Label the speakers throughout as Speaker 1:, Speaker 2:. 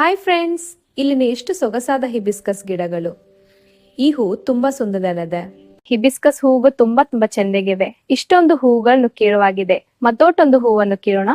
Speaker 1: Hi friends, ಇಲ್ಲಿನ ಎಷ್ಟು ಸೊಗಸಾದ ಹಿಬಿಸ್ಕಸ್ ಗಿಡಗಳು. ಈ ಹೂ ತುಂಬಾ ಸುಂದರವಾಗಿದೆ. ಹಿಬಿಸ್ಕಸ್ ಹೂವು ತುಂಬಾ ಚೆಂದಾಗಿವೆ. ಇಷ್ಟೊಂದು ಹೂಗಳನ್ನು ಕೀಳುವಾಗಿದೆ. ಮತ್ತೊಟ್ಟೊಂದು ಹೂವನ್ನು ಕೀಳೋಣ.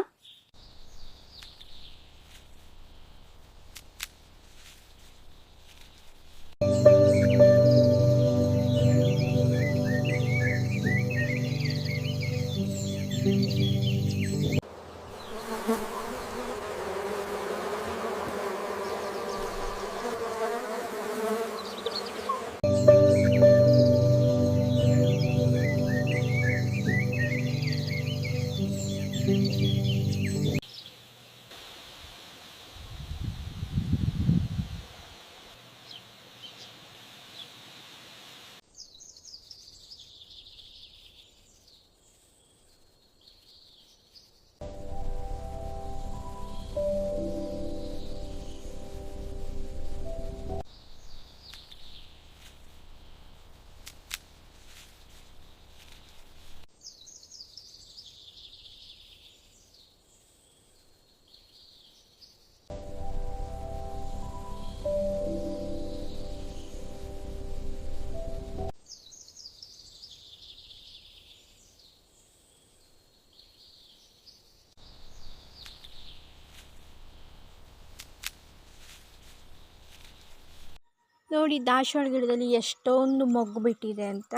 Speaker 2: ನೋಡಿ, ದಾಸವಾಳ ಗಿಡದಲ್ಲಿ ಎಷ್ಟೊಂದು ಮೊಗ್ಗು ಬಿಟ್ಟಿದೆ ಅಂತ.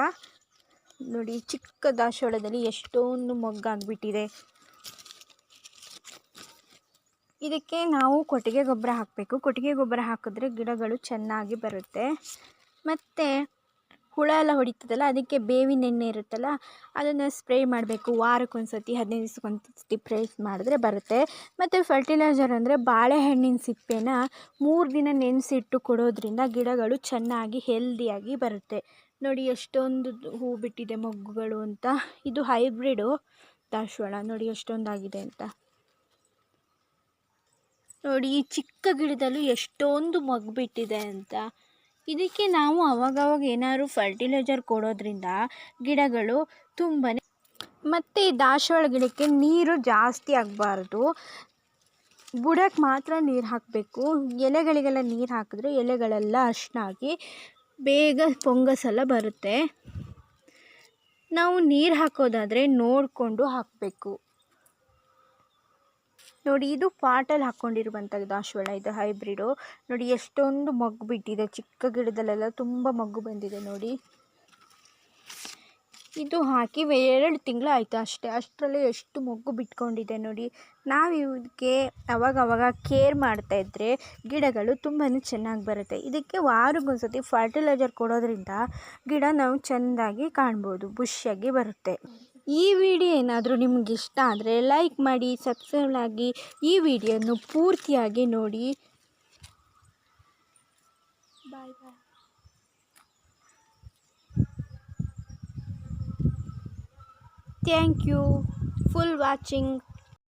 Speaker 2: ನೋಡಿ, ಚಿಕ್ಕ ದಾಸವಾಳದಲ್ಲಿ ಎಷ್ಟೊಂದು ಮೊಗ್ಗಾಗ್ಬಿಟ್ಟಿದೆ. ಇದಕ್ಕೆ ನಾವು ಕೊಟ್ಟಿಗೆ ಗೊಬ್ಬರ ಹಾಕಬೇಕು. ಕೊಟ್ಟಿಗೆ ಗೊಬ್ಬರ ಹಾಕಿದ್ರೆ ಗಿಡಗಳು ಚೆನ್ನಾಗಿ ಬರುತ್ತೆ. ಮತ್ತು ಹುಳ ಎಲ್ಲ ಹೊಡಿತದಲ್ಲ, ಅದಕ್ಕೆ ಬೇವಿನ ಎಣ್ಣೆ ಇರುತ್ತಲ್ಲ, ಅದನ್ನು ಸ್ಪ್ರೇ ಮಾಡಬೇಕು. ವಾರಕ್ಕೊಂದ್ಸತಿ 15 ದಿವಸಕ್ಕೊಂದ್ಸತಿ ಸ್ಪ್ರೇ ಮಾಡಿದ್ರೆ ಬರುತ್ತೆ. ಮತ್ತು ಫರ್ಟಿಲೈಸರ್ ಅಂದರೆ ಬಾಳೆಹಣ್ಣಿನ ಸಿಪ್ಪೆನ 3 ದಿನ ನೆನೆಸಿಟ್ಟು ಕೊಡೋದ್ರಿಂದ ಗಿಡಗಳು ಚೆನ್ನಾಗಿ ಹೆಲ್ದಿಯಾಗಿ ಬರುತ್ತೆ. ನೋಡಿ ಎಷ್ಟೊಂದು ಹೂ ಬಿಟ್ಟಿದೆ ಮೊಗ್ಗುಗಳು ಅಂತ. ಇದು ಹೈಬ್ರಿಡು ದಾಸವಾಳ. ನೋಡಿ ಎಷ್ಟೊಂದಾಗಿದೆ ಅಂತ. ನೋಡಿ, ಈ ಚಿಕ್ಕ ಗಿಡದಲ್ಲೂ ಎಷ್ಟೊಂದು ಮೊಗ್ಗು ಬಿಟ್ಟಿದೆ ಅಂತ. ಇದಕ್ಕೆ ನಾವು ಅವಾಗವಾಗ ಏನಾದ್ರು ಫರ್ಟಿಲೈಸರ್ ಕೊಡೋದ್ರಿಂದ ಗಿಡಗಳು ತುಂಬಾ. ಮತ್ತು ಈ ದಾಸವಾಳ ಗಿಡಕ್ಕೆ ನೀರು ಜಾಸ್ತಿ ಆಗಬಾರ್ದು. ಬುಡಕ್ಕೆ ಮಾತ್ರ ನೀರು ಹಾಕಬೇಕು. ಎಲೆಗಳಿಗೆಲ್ಲ ನೀರು ಹಾಕಿದ್ರೆ ಎಲೆಗಳೆಲ್ಲ ಅರ್ಶಿನಾಗಿ ಬೇಗ ಫಂಗಸ್ ಬರುತ್ತೆ. ನಾವು ನೀರು ಹಾಕೋದಾದರೆ ನೋಡಿಕೊಂಡು ಹಾಕಬೇಕು. ನೋಡಿ, ಇದು ಪಾಟಲ್ಲಿ ಹಾಕ್ಕೊಂಡಿರುವಂಥ ದಾಸವಾಳ. ಇದು ಹೈಬ್ರಿಡು. ನೋಡಿ ಎಷ್ಟೊಂದು ಮೊಗ್ಗು ಬಿಟ್ಟಿದೆ. ಚಿಕ್ಕ ಗಿಡದಲ್ಲೆಲ್ಲ ತುಂಬ ಮೊಗ್ಗು ಬಂದಿದೆ. ನೋಡಿ, ಇದು ಹಾಕಿ 2 ತಿಂಗಳು ಆಯಿತು ಅಷ್ಟೇ. ಅಷ್ಟರಲ್ಲೇ ಎಷ್ಟು ಮೊಗ್ಗು ಬಿಟ್ಕೊಂಡಿದೆ ನೋಡಿ. ನಾವು ಇದಕ್ಕೆ ಅವಾಗವಾಗ ಕೇರ್ ಮಾಡ್ತಾಯಿದ್ರೆ ಗಿಡಗಳು ತುಂಬಾ ಚೆನ್ನಾಗಿ ಬರುತ್ತೆ. ಇದಕ್ಕೆ ವಾರಕ್ಕೊಂದ್ಸತಿ ಫರ್ಟಿಲೈಸರ್ ಕೊಡೋದ್ರಿಂದ ಗಿಡ ನಾವು ಚೆಂದಾಗಿ ಕಾಣ್ಬೋದು, ಬುಷಿಯಾಗಿ ಬರುತ್ತೆ. ಈ ವಿಡಿಯೋ ಏನಾದರೂ ನಿಮ್ಗೆ ಇಷ್ಟ ಆದರೆ ಲೈಕ್ ಮಾಡಿ, ಸಬ್ಸ್ಕ್ರೈಬ್ ಆಗಿ, ಈ ವಿಡಿಯೋನು ಪೂರ್ತಿಯಾಗಿ ನೋಡಿ. ಬಾಯ್ ಬಾಯ್. Thank you for watching.